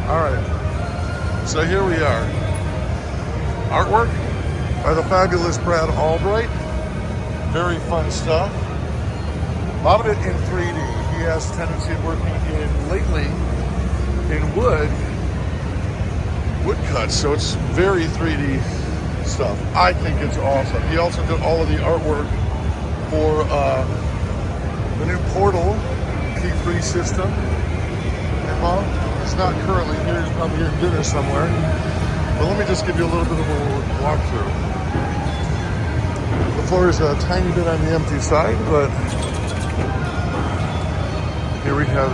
All right, so here we are. Artwork by the fabulous Brad Albright. Very fun stuff. A lot of it in 3D. He has a tendency of working lately in wood cuts, so it's very 3D stuff. I think it's awesome. He also did all of the artwork for the new Portal P3 system. And well, he's not currently here. He's probably eating dinner somewhere. But let me just give you a little bit of a walkthrough. The floor is a tiny bit on the empty side, but here we have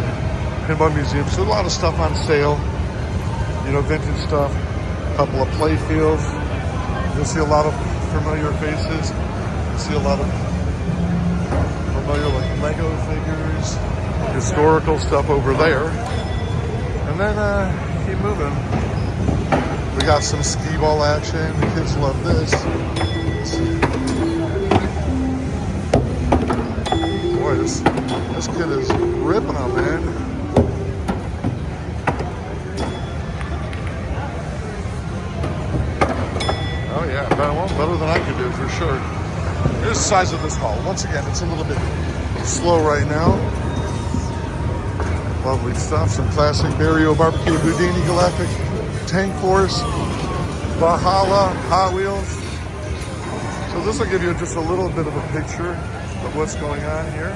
Pinball Museum. So a lot of stuff on sale. You know, vintage stuff. A couple of play fields. You'll see a lot of familiar faces. You'll see a lot of familiar like Lego figures, historical stuff over there. And then keep moving. We got some skee ball action. The kids love this. Boy, this kid is ripping them, man. Oh yeah, better than I could do for sure. Here's the size of this hall. Once again, it's a little bit slow right now. Lovely stuff. Some classic Barrio Barbecue, Houdini Galactic, Tank Force, Valhalla, Hot Wheels. So this will give you just a little bit of a picture of what's going on here.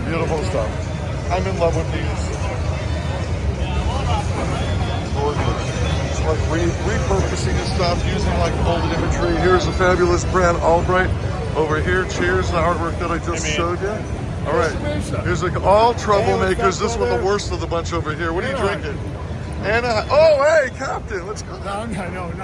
Beautiful stuff. I'm in love with these. It's like repurposing the stuff, using like old imagery. Here's the fabulous Brad Albright over here. Cheers, the artwork that I just showed you. All right, here's like all troublemakers. This one the worst of the bunch over here. What are you drinking? Oh, hey, Captain, let's go. No,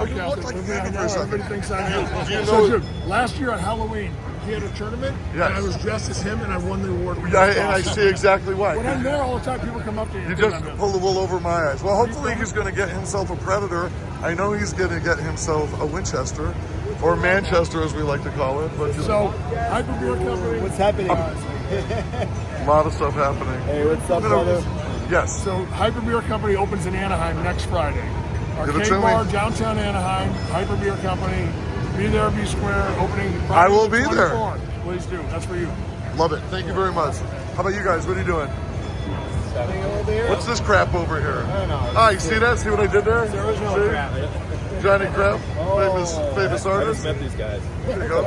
you look like Captain for a second. Everybody thinks I am. Do you know last year on Halloween, he had a tournament, yes, and I was dressed as him, and I won the award. Yeah, and I see exactly why. When I'm there all the time, people come up to you. You just pull the wool over my eyes. Well, hopefully he's going to get himself a Predator. I know he's going to get himself a Winchester, or Manchester as we like to call it. But so, Hyper Beer Company. What's happening? A lot of stuff happening. Hey, what's up, brother? Yes. So, Hyper Beer Company opens in Anaheim next Friday. Arcade Give it to bar, me. downtown Anaheim, Hyper Beer Company. Be there, be square, opening. I will be there. Please do. That's for you. Love it. Thank you very much. How about you guys? What are you doing? What's this crap over here? I don't know. Ah, you see that? See what I did there? It's the original See? crap. Johnny Crab, famous I artist. just met these guys. There you go.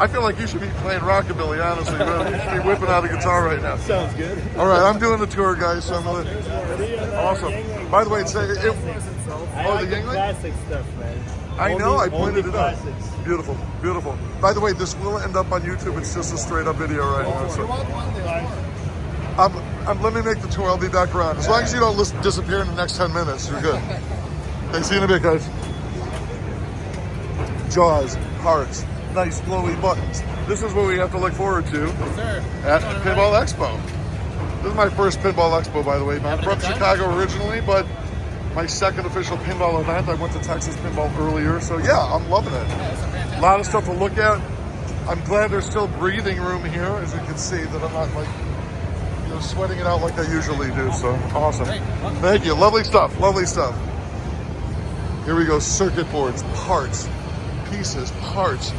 I feel like you should be playing rockabilly, honestly. You should be whipping out a guitar right now. Sounds good. All right, I'm doing the tour, guys. So I'm gonna. Awesome. By the way, I the like the Yingling? classic stuff, man. I know. I Only pointed it out. classics. Beautiful, beautiful. By the way, this will end up on YouTube. It's just a straight up video right now. So. Let me make the tour. I'll be back around. As long as you don't disappear in the next 10 minutes, you're good. Okay, see you in a bit, guys. Jaws, hearts, nice flowy buttons. This is what we have to look forward to at Pinball Expo. This is my first Pinball Expo, by the way. I'm from Chicago originally, but my second official pinball event. I went to Texas Pinball earlier, so yeah, I'm loving it. A lot of stuff to look at. I'm glad there's still breathing room here, as you can see, that I'm not like, you know, sweating it out like I usually do. So awesome. Thank you. Lovely stuff. Lovely stuff. Here we go. Circuit boards, parts, pieces, parts,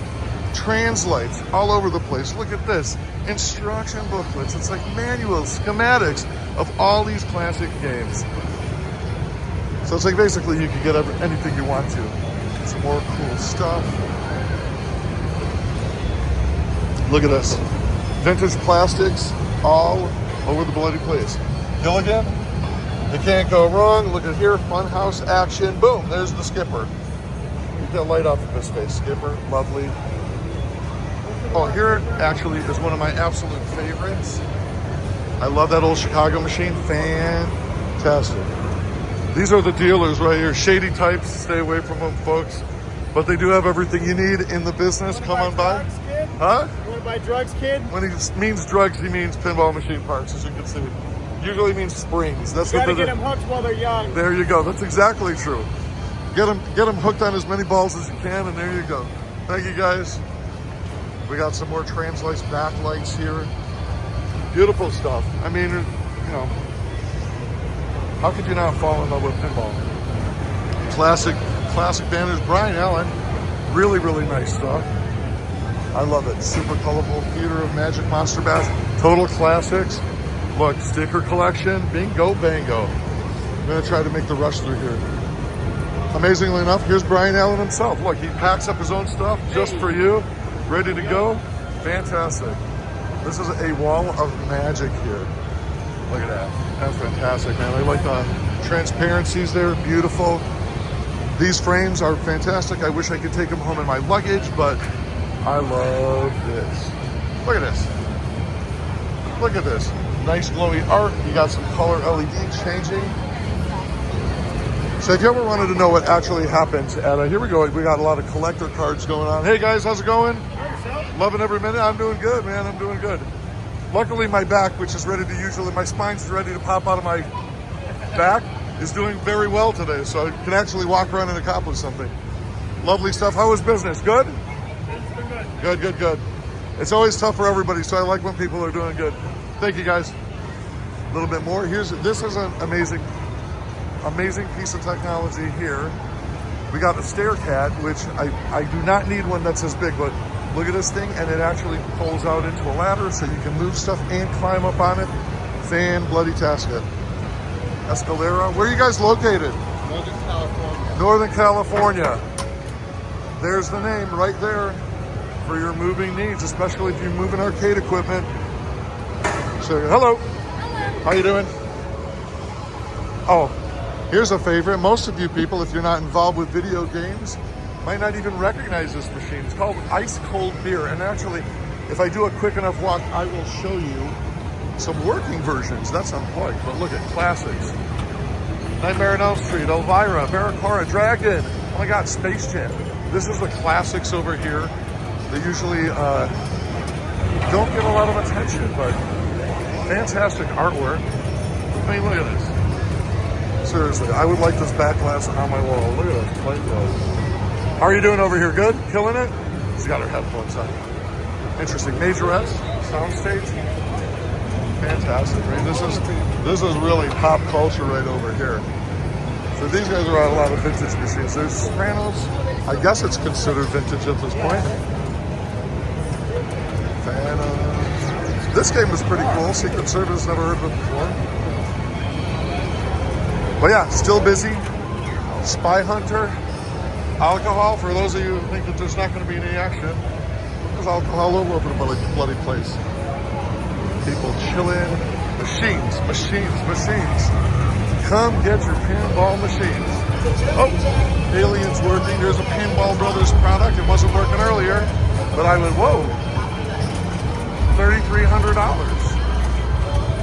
translates all over the place. Look at this. Instruction booklets. It's like manuals, schematics of all these classic games. So it's like basically you can get anything you want to. Some more cool stuff. Look at this. Vintage plastics all over the bloody place. Gilligan, you can't go wrong. Look at here, Funhouse action. Boom, there's the skipper. Get that light off of his face. Skipper, lovely. Oh, here actually is one of my absolute favorites. I love that old Chicago machine. Fantastic. These are the dealers right here. Shady types, stay away from them, folks. But they do have everything you need in the business. Come on by. Huh? You want to buy drugs, kid? When he means drugs, he means pinball machine parts, as you can see. Usually means springs. That's You what gotta they're. get them hooked while they're young. There you go. That's exactly true. Get them hooked on as many balls as you can, and there you go. Thank you, guys. We got some more Translights backlights here. Beautiful stuff. I mean, you know, How could you not fall in love with pinball? Classic banners. Brian Allen, really, really nice stuff. I love it. Super colorful. Theater of Magic Monster Bash. Total classics. Look, sticker collection. Bingo, bango. I'm going to try to make the rush through here. Amazingly enough, here's Brian Allen himself. Look, he packs up his own stuff just for you. Ready to go. Fantastic. This is a wall of magic here. Look at that. That's fantastic, man. I like the transparencies there. Beautiful. These frames are fantastic. I wish I could take them home in my luggage, but I love this. Look at this. Look at this. Nice glowy art. You got some color LED changing. So if you ever wanted to know what actually happens at here we go. We got a lot of collector cards going on. Hey guys, how's it going? Loving every minute. I'm doing good, man. I'm doing good. Luckily my back, which is ready to usually, my spine's ready to pop out of my back, is doing very well today. So I can actually walk around and accomplish something. Lovely stuff. How was business? Good? It's been good. Good, good, good. It's always tough for everybody, so I like when people are doing good. Thank you guys. A little bit more. This is an amazing piece of technology here. We got the stair cat, which I do not need one that's as big, but look at this thing, and it actually pulls out into a ladder so you can move stuff and climb up on it. Fan-bloody-tastic. Escalera. Where are you guys located? Northern California. Northern California. There's the name right there for your moving needs, especially if you're moving arcade equipment. So, hello. Hello. How you doing? Oh, here's a favorite. Most of you people, if you're not involved with video games, might not even recognize this machine. It's called Ice Cold Beer. And actually, if I do a quick enough walk, I will show you some working versions. That's unplugged, but look at classics. Nightmare on Elm Street, Elvira, Barracuda, Dragon. Oh my God, Space Jam. This is the classics over here. They usually don't get a lot of attention, but fantastic artwork. I mean, look at this. Seriously, I would like this back glass on my wall. Look at this playfield. How are you doing over here? Good? Killing it? She's got her headphones on. Interesting. Majorettes, soundstage. Fantastic. I mean, this is really pop culture right over here. So these guys are on a lot of vintage machines. There's Sopranos. I guess it's considered vintage at this point. This game was pretty cool. Secret Service, never heard of it before. But yeah, still busy. Spy Hunter. Alcohol, for those of you who think that there's not going to be any action, there's alcohol all over the bloody place. People chilling. Machines. Come get your pinball machines. Oh, aliens working. There's a Pinball Brothers product. It wasn't working earlier, but I went, whoa, $3,300.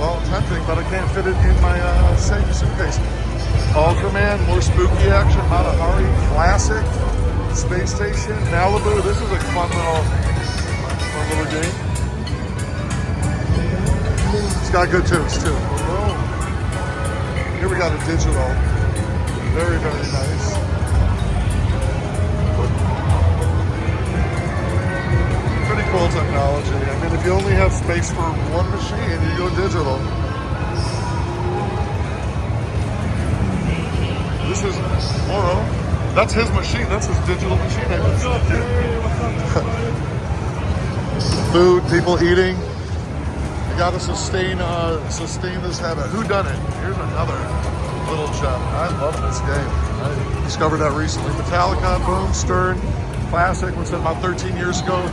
Well, tempting, but I can't fit it in my safe suitcase. Ultraman, more spooky action. Matahari, classic. Space Station, Malibu. This is a fun little game. It's got good tunes too. Oh. Here we got a digital. Very, very nice. Pretty cool technology. I mean, if you only have space for one machine, you go digital. This is Moro. That's his machine. That's his digital machine. Food, people eating. You got to sustain this habit. Who done it? Here's another little gem. I love this game. I discovered that recently. Metallica, Boom, Stern, classic. Was it about 13 years ago?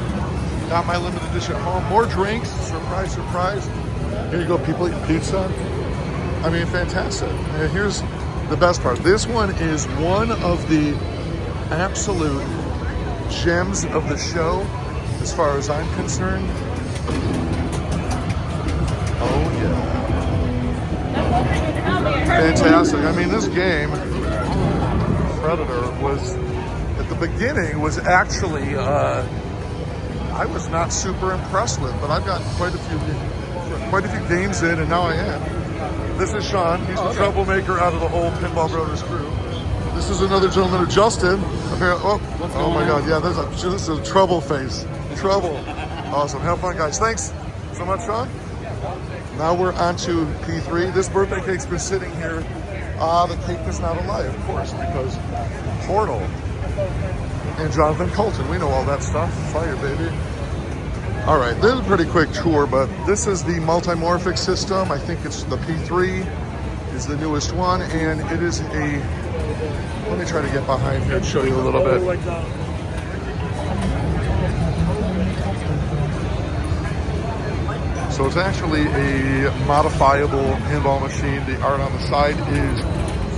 Got my limited edition home. More drinks. Surprise, surprise. Here you go. People eating pizza. I mean, fantastic. And here's the best part. This one is one of the absolute gems of the show, as far as I'm concerned. Oh yeah. Fantastic. I mean, this game, Predator, was, at the beginning, was actually, I was not super impressed with, but I've gotten quite a few games in, and now I am. This is Sean. He's the troublemaker out of the whole Pinball Brothers crew. This is another gentleman, Justin. Oh my God, yeah, this is a trouble face. Trouble. Awesome. Have fun, guys. Thanks so much, Sean. Now we're on to P3. This birthday cake's been sitting here The cake is not a lie, of course, because Portal and Jonathan Colton, we know all that stuff. Fire, baby. All right, this is a pretty quick tour, but this is the multimorphic system. I think it's the P3 is the newest one, and it is a, let me try to get behind here and show you a little bit. So it's actually a modifiable pinball machine. The art on the side is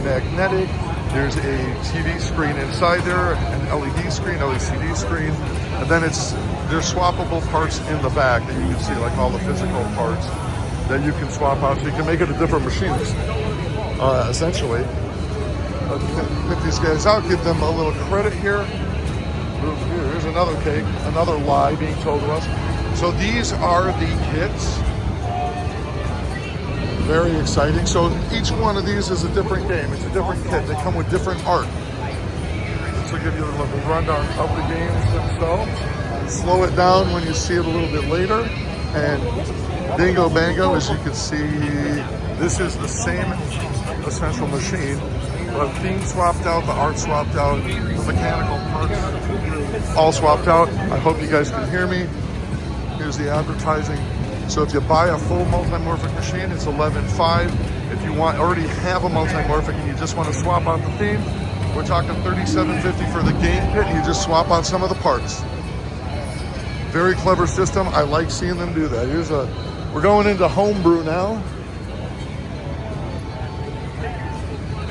magnetic. There's a TV screen inside there, an LED screen, LCD screen, and then there's swappable parts in the back that you can see, like all the physical parts that you can swap out, so you can make it a different machines, essentially. Pick these guys out, give them a little credit here. Here's another cake, another lie being told to us. So these are the kits. Very exciting. So each one of these is a different game. It's a different kit. They come with different art. This will give you a little rundown of the games themselves. Slow it down when you see it a little bit later. And bingo bango, as you can see, this is the same essential machine, but theme swapped out, the art swapped out, the mechanical parts all swapped out. I hope you guys can hear me. Here's the advertising. So if you buy a full multimorphic machine, it's $11,500. If you already have a multimorphic and you just want to swap out the theme, we're talking $37.50 for the game kit, and you just swap out some of the parts. Very clever system. I like seeing them do that. We're going into homebrew now.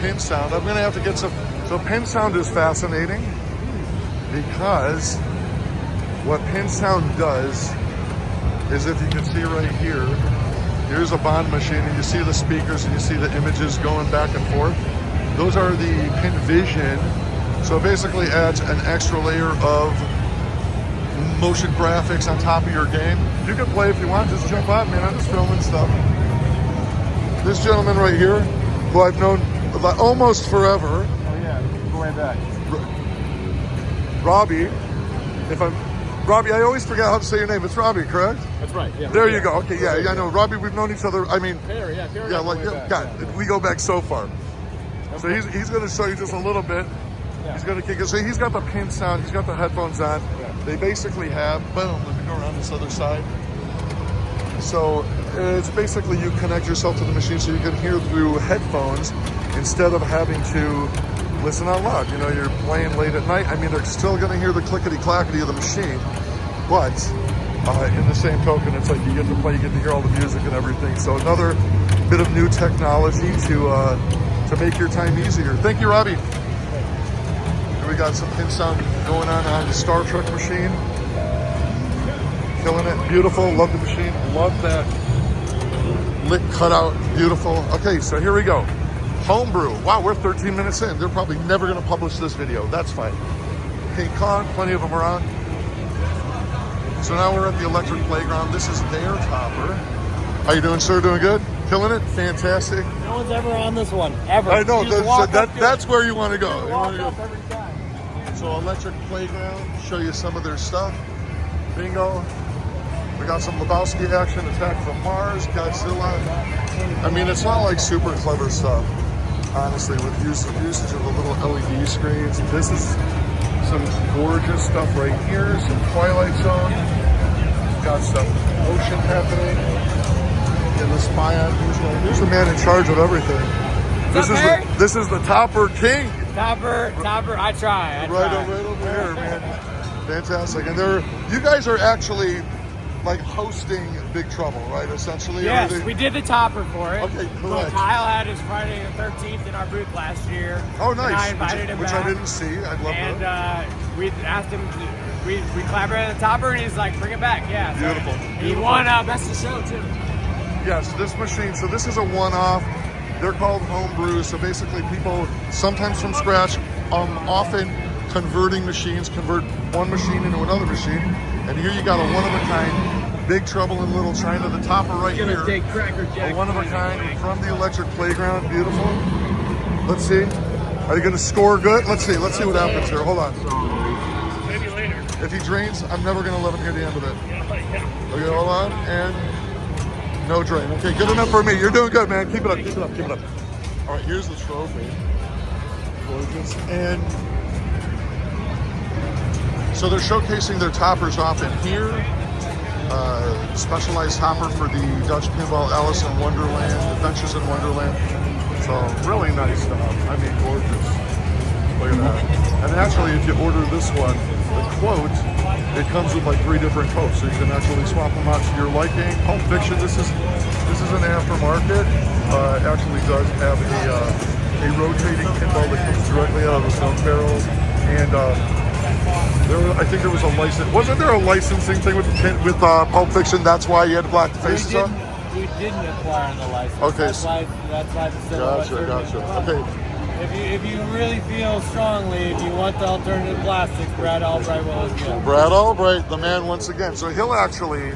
Pin sound. I'm going to have to get some. So pin sound is fascinating because what pin sound does is, if you can see right here, here's a Bond machine, and you see the speakers and you see the images going back and forth. Those are the pin vision. So it basically adds an extra layer of motion graphics on top of your game. You can play if you want, just jump out, man. I'm just filming stuff. This gentleman right here, who I've known almost forever. Oh yeah, go way back. Robbie, Robbie, I always forget how to say your name. It's Robbie, correct? That's right. Yeah. There you go. Okay, yeah, I know. Robbie, we've known each other. I mean, Perry, we go back so far. So he's going to show you just a little bit. Yeah. He's going to kick it. So he's got the pin sound. He's got the headphones on. Yeah. They basically have. Boom. Let me go around this other side. So it's basically you connect yourself to the machine so you can hear through headphones instead of having to listen out loud. You know, you're playing late at night. I mean, they're still going to hear the clickety-clackety of the machine, but in the same token, it's like you get to play, you get to hear all the music and everything. So another bit of new technology to make your time easier. Thank you, Robbie. Here we got some pin sound going on the Star Trek machine. Killing it. Beautiful. Love the machine. Love that lit cutout. Beautiful. Okay, so here we go. Homebrew. Wow, we're 13 minutes in. They're probably never going to publish this video. That's fine. King Kong, plenty of them around. So now we're at the electric playground. This is their topper. How you doing, sir? Doing good? Killing it? Fantastic. No one's ever on this one, ever. I know. That's where you want to go. Walk up every time. So electric playground. Show you some of their stuff. Bingo. We got some Lebowski action, Attack from Mars, Godzilla. I mean, it's not like super clever stuff, honestly, with usage of the little LED screens. This is some gorgeous stuff right here, some Twilight Zone. Got some ocean happening. And the spy on who's the man in charge of everything. This is the Topper King. Topper, I try. Right over here, man. Fantastic. And you guys are actually like hosting Big Trouble, right? Essentially. Yes, everything. we did the topper for it. Okay, So correct. Kyle had his Friday the 13th in our booth last year. Oh, nice. And I invited him which back. I didn't see. I'd love And that. we asked him, we collaborated on the topper, and he's like, bring it back. Yeah. So Beautiful. He won Best of Show, too. Yes, this machine. So this is a one-off. They're called homebrew. So basically, people sometimes from scratch, often converting machines, convert one machine into another machine. And here you got a one-of-a-kind. Big Trouble in Little China, the topper right here. A one-of-a-kind from the electric playground. Beautiful. Let's see. Are you going to score good? Let's see what happens here. Hold on. Maybe later. If he drains, I'm never going to let him hear the end of it. Yeah. Okay, hold on. And no drain. Okay, good enough for me. You're doing good, man. Keep it up. All right, here's the trophy. Gorgeous. And so they're showcasing their toppers off in here. Specialized topper for the Dutch Pinball Alice in Wonderland, Adventures in Wonderland. So really nice stuff. I mean, gorgeous. Look at that. And actually, if you order this one, the quote, it comes with like 3 different quotes, so you can actually swap them out to your liking. Pulp Fiction, this is an aftermarket. Actually does have a rotating pinball that comes directly out of the stone barrels, and I think there was a license. Wasn't there a licensing thing with Pulp Fiction? That's why you had black faces on. We didn't acquire the license. Okay. That's why the silhouette. Gotcha. Okay. If you really feel strongly, if you want the alternative plastics, Brad Albright will as well. Brad Albright, the man once again. So he'll actually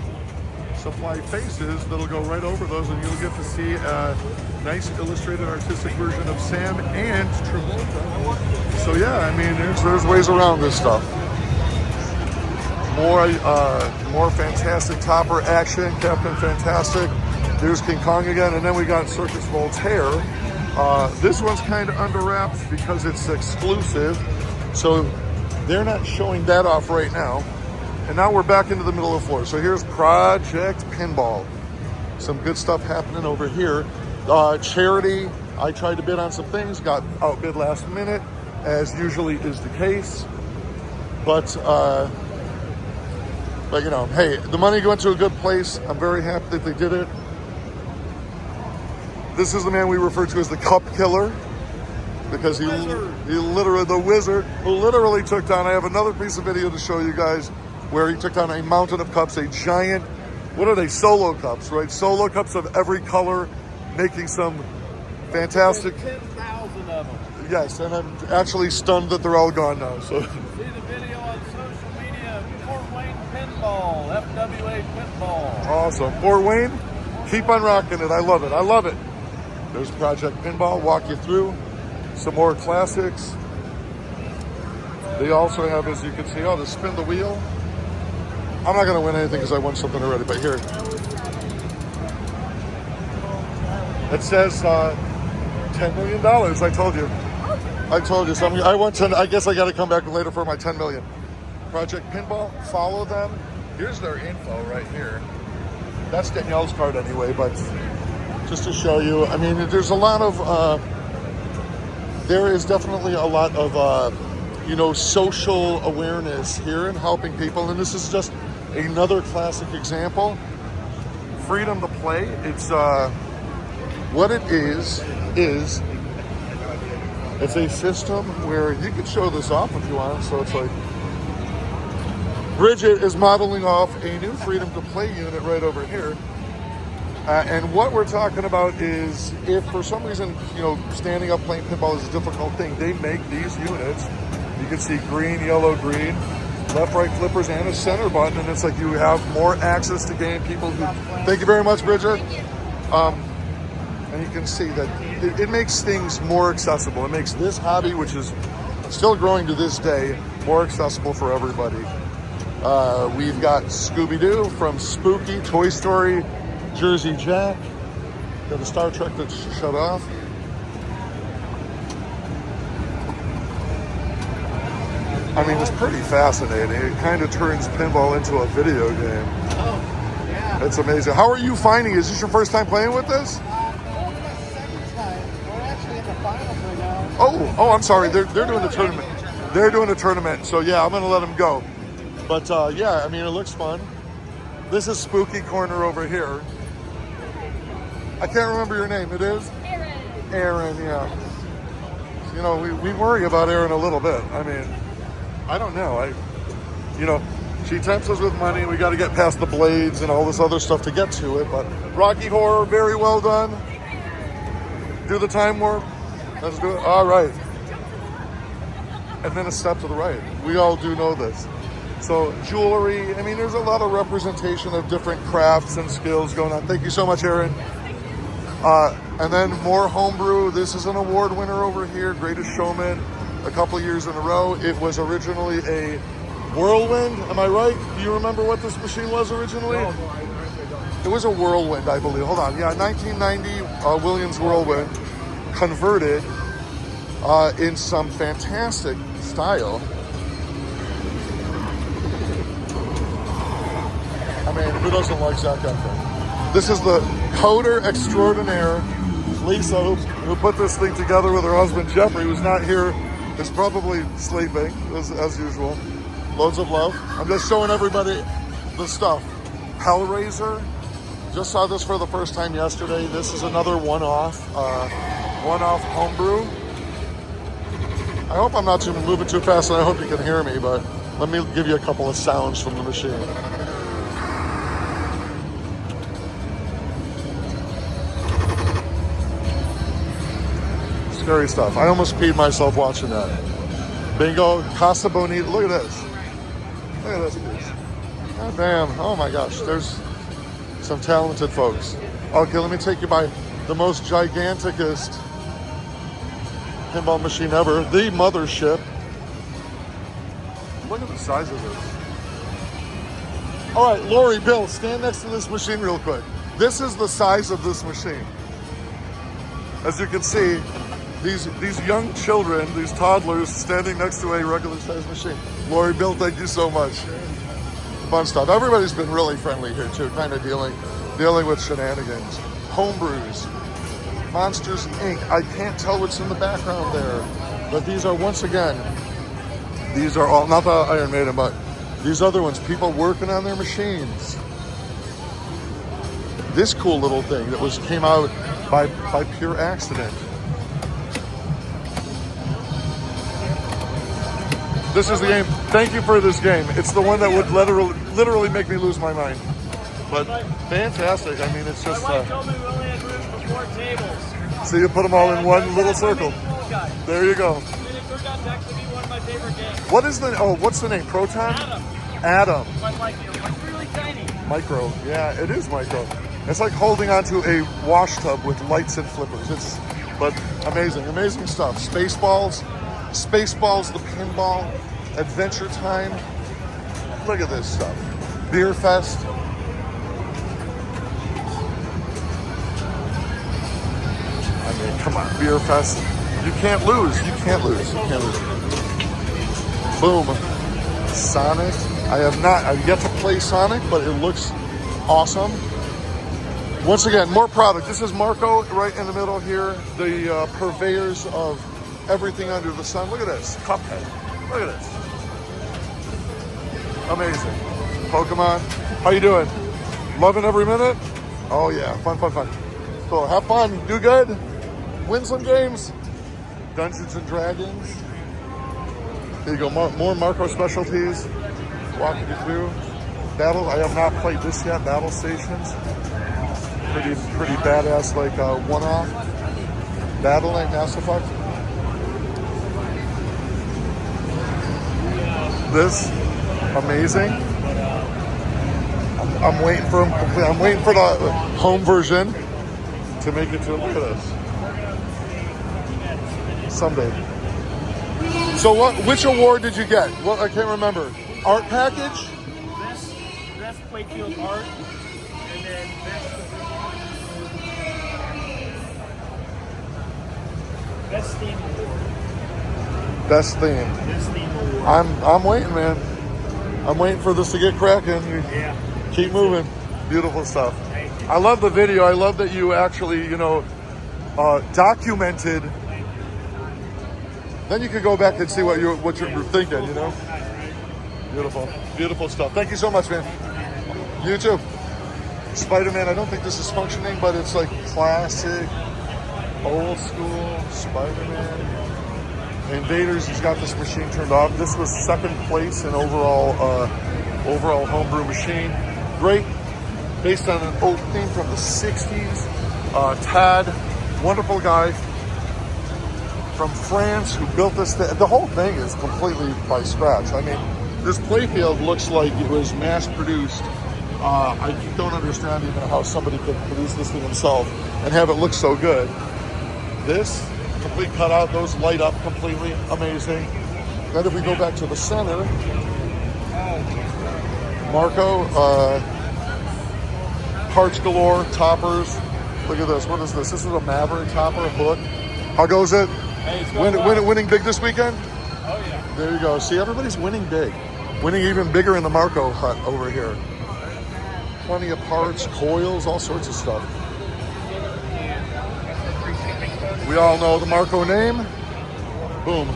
supply faces that'll go right over those, and you'll get to see a nice illustrated artistic version of Sam and Travolta. So yeah, I mean, there's ways around this stuff. More fantastic topper action, Captain Fantastic. There's King Kong again, and then we got Circus Voltaire. This one's kind of under wraps because it's exclusive, so they're not showing that off right now. And now we're back into the middle of the floor. So here's Project Pinball. Some good stuff happening over here. Charity, I tried to bid on some things, got outbid last minute, as usually is the case. But you know, hey, the money went to a good place. I'm very happy that they did it. This is the man we refer to as the Cup Killer, because he literally, the wizard, who literally took down, I have another piece of video to show you guys, where he took down a mountain of cups, a giant, what are they, solo cups, right? Solo cups of every color, making some fantastic. 10,000 of them. Yes, and I'm actually stunned that they're all gone now. So See the video on social media, Fort Wayne Pinball, FWA Pinball. Awesome. Fort Wayne, keep on rocking it. I love it. I love it. There's Project Pinball, walk you through some more classics. They also have, as you can see, the spin the wheel. I'm not going to win anything because I won something already, but here. It says $10 million. I told you. So I want 10. I guess I got to come back later for my 10 million. Project Pinball, follow them. Here's their info right here. That's Danielle's card anyway, but just to show you, I mean, there's a lot of, there is definitely a lot of, social awareness here and helping people. And this is just another classic example. Freedom to play. It's, what it is it's a system where you could show this off if you want. So it's like, Bridget is modeling off a new Freedom to Play unit right over here. And what we're talking about is, if for some reason, standing up playing pinball is a difficult thing, they make these units. You can see green, yellow, green, left, right flippers, and a center button. And it's like you have more access to game. People who, thank you very much, Bridget. And you can see that it makes things more accessible. It makes this hobby, which is still growing to this day, more accessible for everybody. We've got Scooby-Doo from Spooky, Toy Story, Jersey Jack. Got a Star Trek that's shut off. I mean, it's pretty fascinating. It kind of turns pinball into a video game. Oh, yeah. It's amazing. How are you finding it? Is this your first time playing with this? No, it's the second time. We're actually in the finals right now. Oh, I'm sorry. They're doing the tournament. They're doing a tournament. So yeah, I'm gonna let them go. But yeah, I mean, it looks fun. This is Spooky Corner over here. I can't remember your name. It is? Aaron, yeah. We worry about Aaron a little bit. I mean, I don't know. She tempts us with money. We got to get past the blades and all this other stuff to get to it. But Rocky Horror, very well done. Do the time warp. Let's do it. All right. And then a step to the right. We all do know this. So jewelry. I mean, there's a lot of representation of different crafts and skills going on. Thank you so much, Aaron. And then more homebrew. This is an award winner over here, Greatest Showman, a couple years in a row. It was originally a Whirlwind. Am I right? Do you remember what this machine was originally? No, I don't. It was a Whirlwind, I believe. Hold on. Yeah, 1990 Williams Whirlwind. converted in some fantastic style. I mean, who doesn't like Zac Efron? This is the coder extraordinaire, Lisa, who put this thing together with her husband, Jeffrey, who's not here, is probably sleeping, as usual. Loads of love. I'm just showing everybody the stuff. Hellraiser, just saw this for the first time yesterday. This is another one-off homebrew. I hope I'm not moving too fast, and I hope you can hear me, but let me give you a couple of sounds from the machine. Scary stuff. I almost peed myself watching that. Bingo, Casa Bonita. Look at this. Look at this piece. God damn. Oh my gosh. There's some talented folks. Okay, let me take you by the most giganticest pinball machine ever. The mothership. Look at the size of this. All right, Lori, Bill, stand next to this machine real quick. This is the size of this machine. As you can see, these young children, these toddlers standing next to a regular size machine. Lori, Bill, thank you so much. Fun stuff. Everybody's been really friendly here too, kind of dealing with shenanigans. Homebrews, Monsters Inc. I can't tell what's in the background there, but these are, once again, these are all, not the Iron Maiden, but these other ones, people working on their machines. This cool little thing that came out by pure accident. This is the game. Thank you for this game. It's the one that would literally make me lose my mind. But fantastic. I mean, it's just. My wife told me we only had room for 4 tables. So you put them all in one little circle. There you go. And it turned out to actually be one of my favorite games. What's the name? Proton? Adam. Adam. But like, it's really tiny. Micro. Yeah, it is micro. It's like holding onto a wash tub with lights and flippers. But amazing stuff. Spaceballs, the pinball, Adventure Time. Look at this stuff. Beer Fest. I mean, come on, Beer Fest. You can't lose. Boom. Sonic. I've yet to play Sonic, but it looks awesome. Once again, more product. This is Marco right in the middle here. The purveyors of everything under the sun. Look at this. Cuphead. Look at this. Amazing. Pokemon. How you doing? Loving every minute? Oh yeah. Fun. So have fun. Do good. Win some games. Dungeons and Dragons. Here you go. More Marco specialties. Walking you through. Battle. I have not played this yet. Battle Stations. Pretty badass, like one-off. Battle Knight Mass Effect. This, amazing. I'm waiting for them complete. I'm waiting for the home version to make it to. Look at this. Someday. So which award did you get? What, I can't remember. Art package? Best playfield art, and then best theme award. Best theme. Best theme award. I'm waiting, man. I'm waiting for this to get cracking. Yeah. Keep moving. Beautiful stuff. I love the video. I love that you actually, documented. Then you can go back and see what you're thinking, Beautiful stuff. Thank you so much, man. You too. Spider-Man, I don't think this is functioning, but it's like classic, old school Spider-Man. Invaders, he's got this machine turned off. This was second place in overall homebrew machine. Great, based on an old theme from the 60s. Tad, wonderful guy from France who built this thing. The whole thing is completely by scratch. I mean, this playfield looks like it was mass produced. I don't understand even how somebody could produce this thing himself and have it look so good. This, complete cutout, those light up completely, amazing. Then if we go back to the center, Marco, parts galore, toppers. Look at this, what is this? This is a Maverick topper hook. How goes it? Hey, it's going well. Winning big this weekend? Oh, yeah. There you go. See, everybody's winning big. Winning even bigger in the Marco hut over here. Plenty of parts, coils, all sorts of stuff. We all know the Marco name. Boom.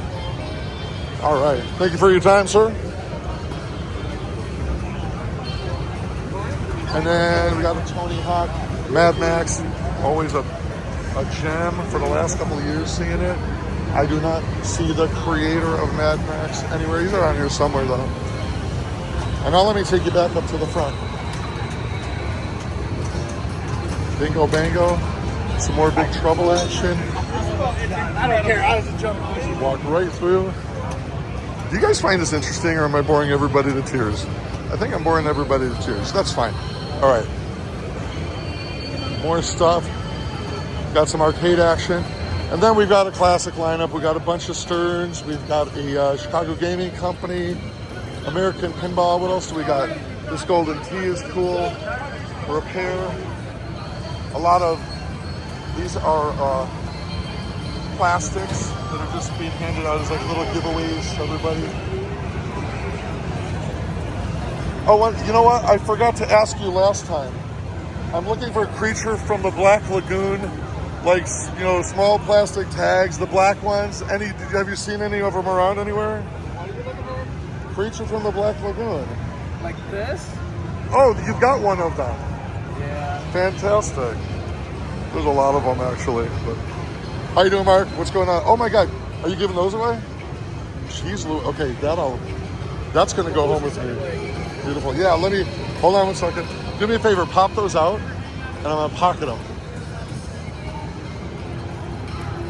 All right. Thank you for your time, sir. And then we got a Tony Hawk, Mad Max. Always a gem for the last couple of years seeing it. I do not see the creator of Mad Max anywhere. He's around here somewhere though. And now let me take you back up to the front. Bingo bango. Some more Big Trouble action. I don't care. I was a joke. Walk right through. Do you guys find this interesting, or am I boring everybody to tears? I think I'm boring everybody to tears. That's fine. All right. More stuff. Got some arcade action. And then we've got a classic lineup. We got a bunch of Stearns. We've got a Chicago Gaming Company, American Pinball. What else do we got? This Golden Tee is cool. Repair. A lot of these are plastics that are just being handed out as like little giveaways to everybody. Oh, you know what? I forgot to ask you last time. I'm looking for a creature from the Black Lagoon, like, you know, small plastic tags, the black ones. Have you seen any of them around anywhere? What are you looking for? Creature from the Black Lagoon. Like this? Oh, you've got one of them. Yeah. Fantastic. There's a lot of them actually. But how you doing, Mark? What's going on? Oh my God, are you giving those away? Jeez, okay, that's gonna go home with me. Beautiful. Yeah, hold on one second. Do me a favor, pop those out, and I'm gonna pocket them.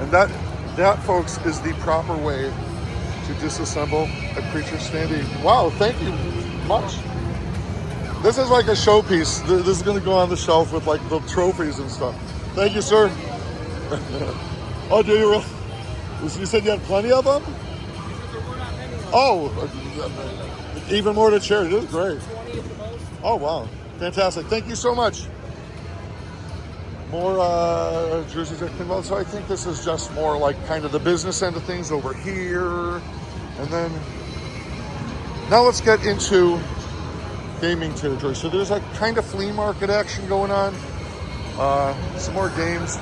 And that, folks, is the proper way to disassemble a creature standing. Wow, thank you much. This is like a showpiece. This is gonna go on the shelf with like the trophies and stuff. Thank you, sir. Oh, do you really? You said you had plenty of them? Oh, even more to charity. This is great. Oh, wow. Fantastic. Thank you so much. More jerseys at Pinball. So I think this is just more like kind of the business end of things over here. And then now let's get into gaming territory. So there's a kind of flea market action going on. Some more games,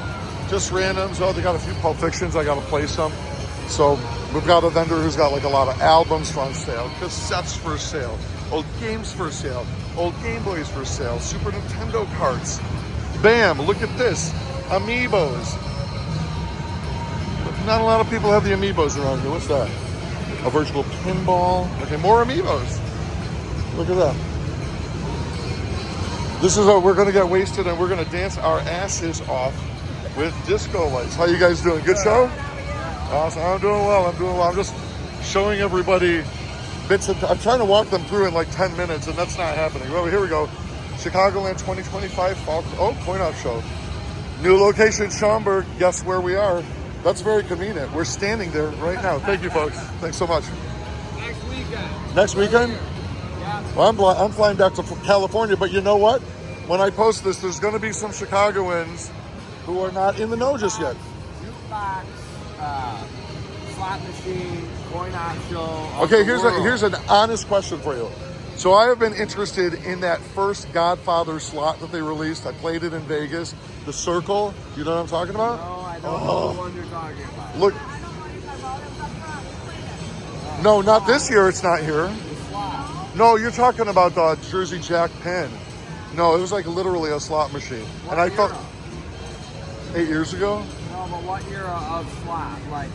just randoms. Oh, they got a few Pulp Fictions. I got to play some. So we've got a vendor who's got like a lot of albums on sale, cassettes for sale, old games for sale, old Game Boys for sale, Super Nintendo carts. Bam, look at this, Amiibos. Not a lot of people have the Amiibos around here. What's that? A virtual pinball. Okay, more Amiibos. Look at that. This is we're gonna get wasted and we're gonna dance our asses off with disco lights. How you guys doing? Good show? Awesome. I'm doing well. I'm just showing everybody bits of. I'm trying to walk them through in like 10 minutes, and that's not happening. Well, here we go. Chicagoland 2025 Fall. Oh, coin-op show. New location, Schaumburg. Guess where we are? That's very convenient. We're standing there right now. Thank you, folks. Thanks so much. Next weekend. Next weekend? Yeah. Well, I'm flying back to California, but you know what? When I post this, there's going to be some Chicagoans who are not in the know just yet. Jukebox, slot machine, coin-op show. Okay, here's an honest question for you. So I have been interested in that first Godfather slot that they released. I played it in Vegas. The Circle. You know what I'm talking about? No, I don't know the one you're talking about. Look. No, not this year. It's not here. No, you're talking about the Jersey Jack pen. No, it was like literally a slot machine. What and I year? thought 8 years ago. No, but what year of slot? Like,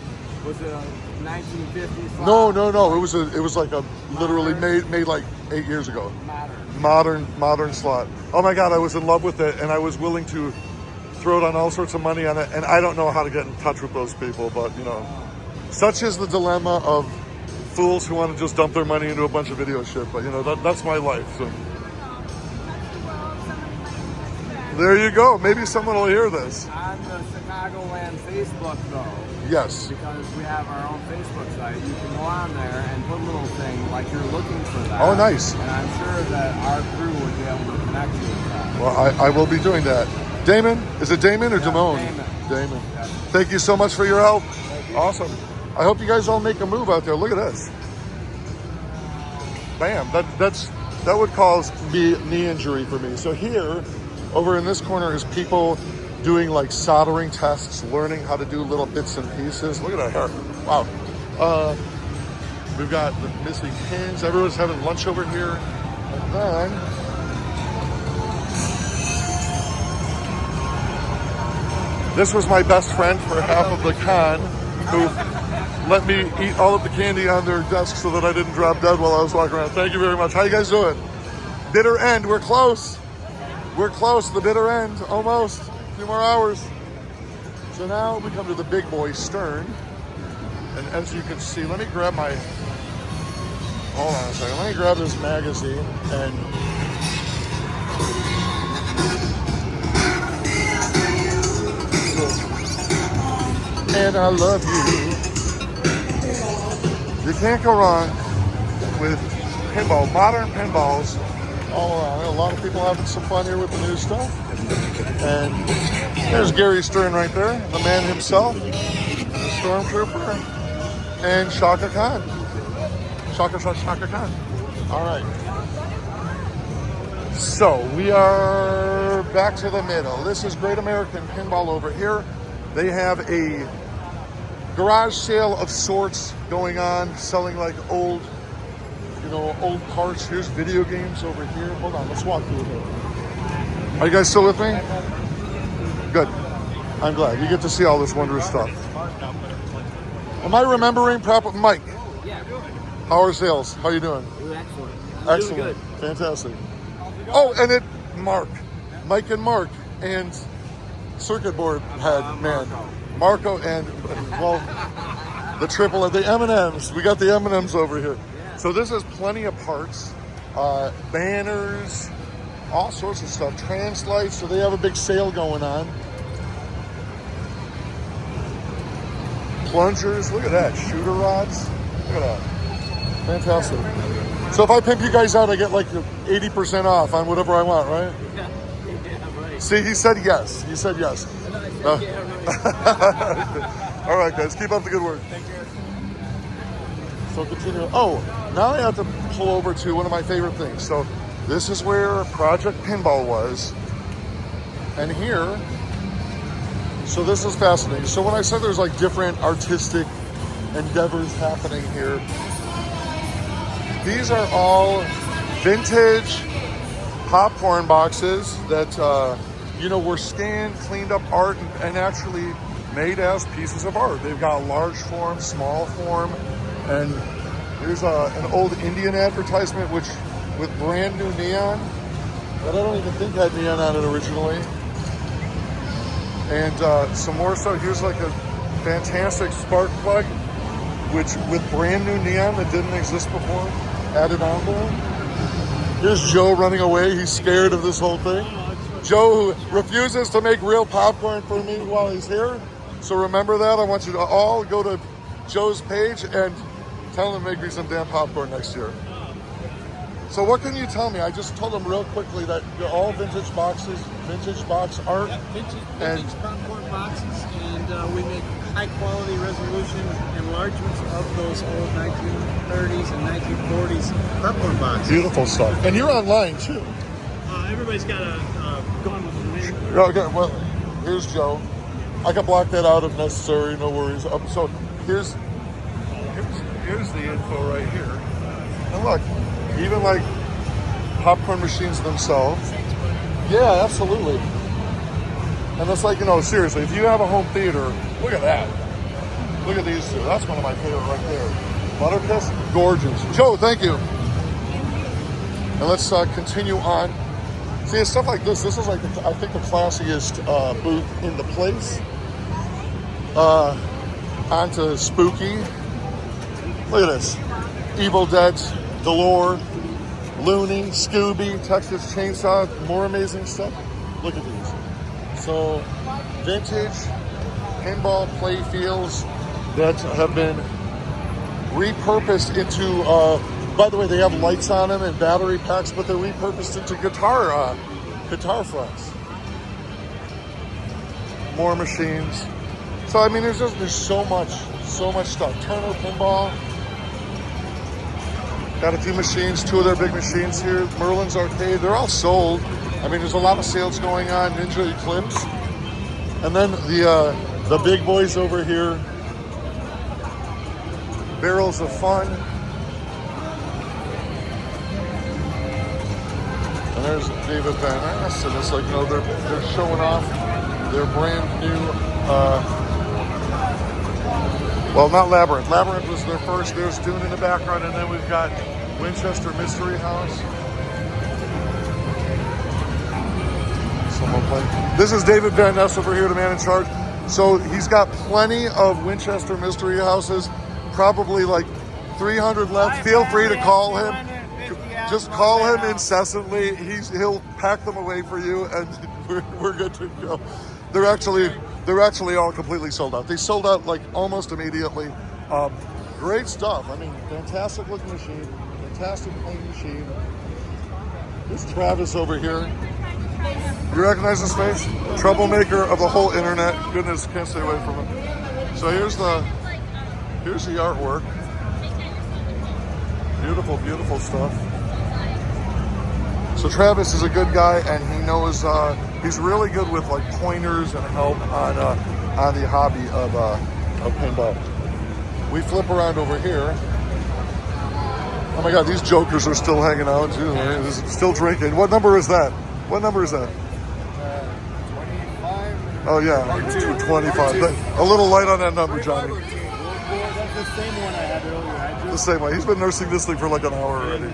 was it a 1950s No. slot? It was like a literally made like 8 years ago. Modern slot. Oh my God, I was in love with it, and I was willing to throw down all sorts of money on it. And I don't know how to get in touch with those people, but you know, such is the dilemma of fools who want to just dump their money into a bunch of video shit. But you know, that's my life. So there you go. Maybe someone will hear this. On the Chicagoland Facebook, though. Yes. Because we have our own Facebook site. You can go on there and put a little thing like you're looking for that. Oh, nice. And I'm sure that our crew would be able to connect you with that. Well, I will be doing that. Damon? Is it Damon or Damone? Damon. Damon. Yeah. Thank you so much for your help. Awesome. I hope you guys all make a move out there. Look at this. Bam. That would cause knee injury for me. So here, over in this corner, is people doing like soldering tests, learning how to do little bits and pieces. Look at that hair. Wow. We've got the missing pins. Everyone's having lunch over here. And then this was my best friend for half of the con, who let me eat all of the candy on their desk so that I didn't drop dead while I was walking around. Thank you very much. How you guys doing? Bitter end. We're close. We're close. The bitter end. Almost. A few more hours. So now we come to the big boy stern. And as you can see, let me grab my... Hold on a second. Let me grab this magazine and... And I love you. You can't go wrong with pinball, modern pinballs all around. A lot of people having some fun here with the new stuff. And there's Gary Stern right there, the man himself, the Stormtrooper, and Shaka Khan. Shaka Khan. All right. So we are back to the middle. This is Great American Pinball over here. They have a garage sale of sorts going on, selling like old parts. Here's video games over here. Hold on, let's walk through here. Are you guys still with me? Good. I'm glad. You get to see all this wondrous stuff. Am I remembering proper? Mike, Yeah. how are sales? How are you doing? Excellent. Excellent. Doing good. Fantastic. Oh, and Mike and Mark, and circuit board head man. Marco and, well, the triple, the M&Ms. We got the M&Ms over here. So this is plenty of parts, banners, all sorts of stuff. Trans lights, so they have a big sale going on. Plungers, look at that. Shooter rods, look at that. Fantastic. So if I pimp you guys out, I get like 80% off on whatever I want, right? Yeah, right. See, he said yes. He said yes. Yeah, right. All right, guys, keep up the good work. Take care. So continue. Oh, now I have to pull over to one of my favorite things. So this is where Project Pinball was. And here, so this is fascinating. So when I said there's like different artistic endeavors happening here, these are all vintage popcorn boxes that, were scanned, cleaned up art, and actually made as pieces of art. They've got large form, small form, and here's an old Indian advertisement with brand new neon that I don't even think had neon on it originally. And some more stuff. Here's like a fantastic spark plug, with brand new neon that didn't exist before, added on there. Here's Joe running away. He's scared of this whole thing. Joe, who refuses to make real popcorn for me while he's here. So remember that. I want you to all go to Joe's page and tell him to make me some damn popcorn next year. So what can you tell me? I just told him real quickly that they're all vintage boxes, vintage box art. Yeah, vintage popcorn boxes, and we make high quality resolution enlargements of those old 1930s and 1940s popcorn boxes. Beautiful stuff. And you're online too. Everybody's got a going with the name. Okay, well, here's Joe. I can block that out if necessary, no worries. So here's the info right here. And look, even like popcorn machines themselves. Yeah, absolutely. And it's like, seriously, if you have a home theater, look at that. Look at these two. That's one of my favorite right there. Butterkiss, gorgeous. Joe, thank you. And let's continue on. See, stuff like this is like, I think, the classiest booth in the place. On to Spooky. Look at this. Evil Dead galore. Looney, Scooby, Texas Chainsaw, more amazing stuff. Look at these. So, vintage pinball play fields that have been repurposed into, by the way, they have lights on them and battery packs, but they're repurposed into guitar fronts. More machines. So So I mean, there's so much stuff. Turner Pinball. Got a few machines, 2 of their big machines here. Merlin's Arcade, they're all sold. I mean, there's a lot of sales going on. Ninja Eclipse. And then the big boys over here. Barrels of Fun. And there's David Van Ness. And it's like, you know, they're showing off their brand new, well, not Labyrinth. Labyrinth was their first. There's Dune in the background, and then we've got Winchester Mystery House. Someone playing. This is David Van Ness over here, the man in charge. So he's got plenty of Winchester Mystery Houses, probably like 300 left. Feel free to call him. Just call him incessantly. He'll pack them away for you, and we're good to go. They're actually all completely sold out. They sold out like almost immediately. Great stuff. I mean, fantastic looking machine, fantastic playing machine. There's Travis over here. You recognize his face? Troublemaker of the whole internet. Goodness, can't stay away from him. So here's the artwork. Beautiful, beautiful stuff. So Travis is a good guy, and he knows he's really good with like pointers and help on the hobby of pinball. We flip around over here. Oh my God, these jokers are still hanging out too. Right? Still drinking. What number is that? What number is that? 25. Oh yeah, 25. A little light on that number, Johnny. That's the same one I had earlier. The same way. He's been nursing this thing for like an hour already.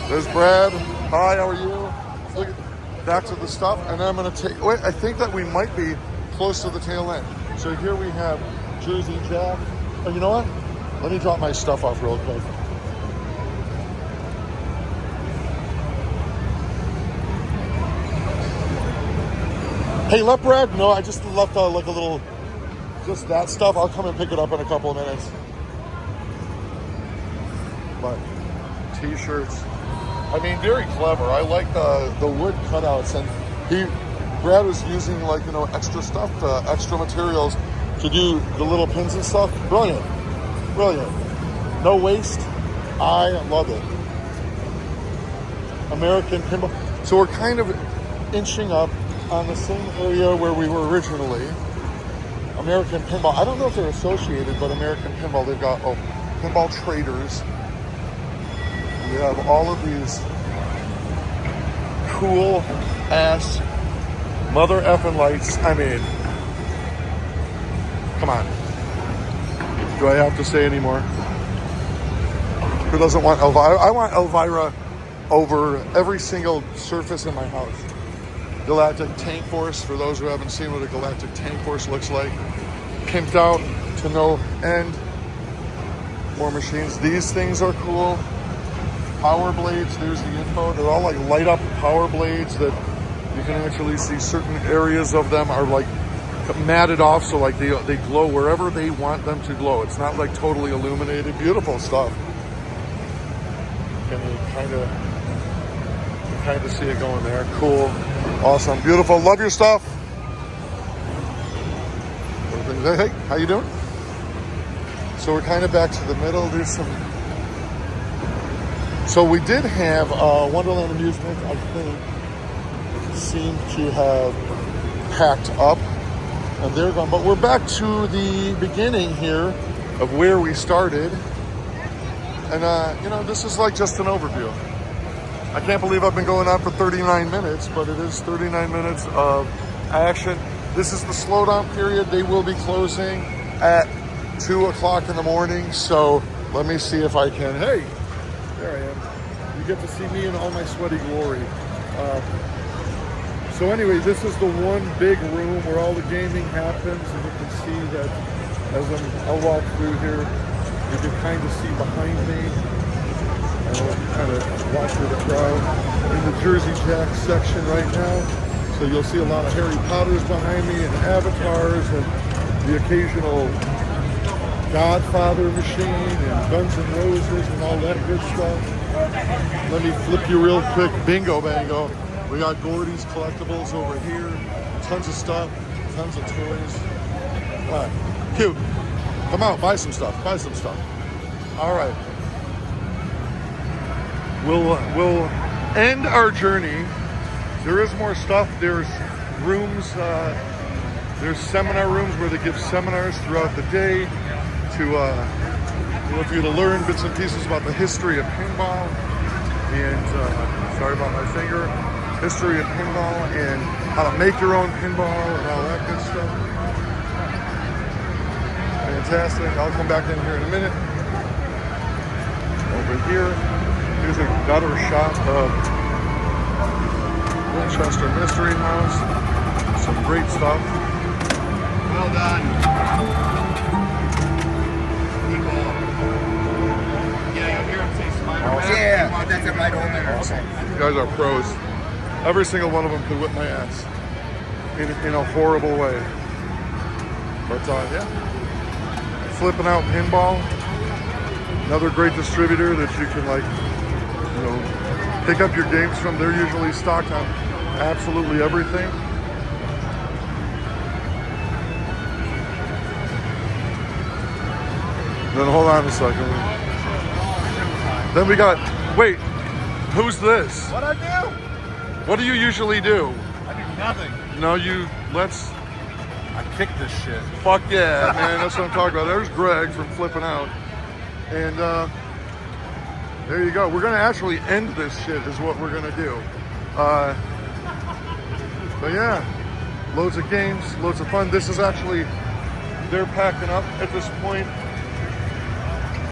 There's Brad. Hi, how are you? Look, back to the stuff, and I'm gonna take. Wait, I think that we might be close to the tail end. So here we have Jersey Jack. Oh, you know what? Let me drop my stuff off real quick. Hey, left Brad? No, I just left like a little, just that stuff. I'll come and pick it up in a couple of minutes. But t-shirts. I mean, very clever. I like the wood cutouts, and Brad was using like, you know, extra stuff, extra materials to do the little pins and stuff. Brilliant, brilliant. No waste. I love it. American Pinball. So we're kind of inching up on the same area where we were originally. American Pinball. I don't know if they're associated, but American Pinball. They've got Pinball Traders. We have all of these cool ass mother effing lights. I mean, come on. Do I have to say any more? Who doesn't want Elvira? I want Elvira over every single surface in my house. Galactic Tank Force, for those who haven't seen what a Galactic Tank Force looks like. Pimped out to no end. More machines. These things are cool. Power blades, there's the info. They're all like light up power blades that you can actually see certain areas of them are like matted off, so like they glow wherever they want them to glow. It's not like totally illuminated. Beautiful stuff. And you kind of see it going there. Cool, awesome, beautiful. Love your stuff. Hey, how you doing? So we're kind of back to the middle. There's some. So we did have Wonderland Amusement, I think, seemed to have packed up, and they're gone. But we're back to the beginning here of where we started. And, you know, this is like just an overview. I can't believe I've been going on for 39 minutes, but it is 39 minutes of action. This is the slowdown period. They will be closing at 2 o'clock in the morning. So let me see if I can. Hey, there I am. You get to see me in all my sweaty glory. So anyway, this is the one big room where all the gaming happens, and you can see that as I'll walk through here, you can kind of see behind me. I'll kind of walk through the crowd in the Jersey Jack section right now. So you'll see a lot of Harry Potters behind me and avatars and the occasional Godfather machine and Guns N' Roses and all that good stuff. Let me flip you real quick. Bingo bango. We got Gordy's Collectibles over here. Tons of stuff, tons of toys. All right. Cute. Come out, buy some stuff. Buy some stuff. All right. We'll end our journey. There is more stuff. There's rooms. There's seminar rooms where they give seminars throughout the day for you to learn bits and pieces about the history of pinball and sorry about my finger. History of pinball and how to make your own pinball and all that good stuff. Fantastic. I'll come back in here in a minute. Over here, here's another shot of Winchester Mystery House. Some great stuff. Well done. Yeah, you'll hear him say Spider-Man. Yeah, that's it right over there. Awesome. You guys are pros. Every single one of them could whip my ass in a horrible way. But yeah, flipping out pinball. Another great distributor that you can pick up your games from. They're usually stocked on absolutely everything. Then hold on a second. Then we got, wait, who's this? What I do? What do you usually do? I do nothing. No, I kick this shit. fuck yeah, man, that's what I'm talking about. There's Greg from Flipping Out. And there you go. We're gonna actually end this shit is what we're gonna do. But yeah, loads of games, loads of fun. This is actually, they're packing up at this point.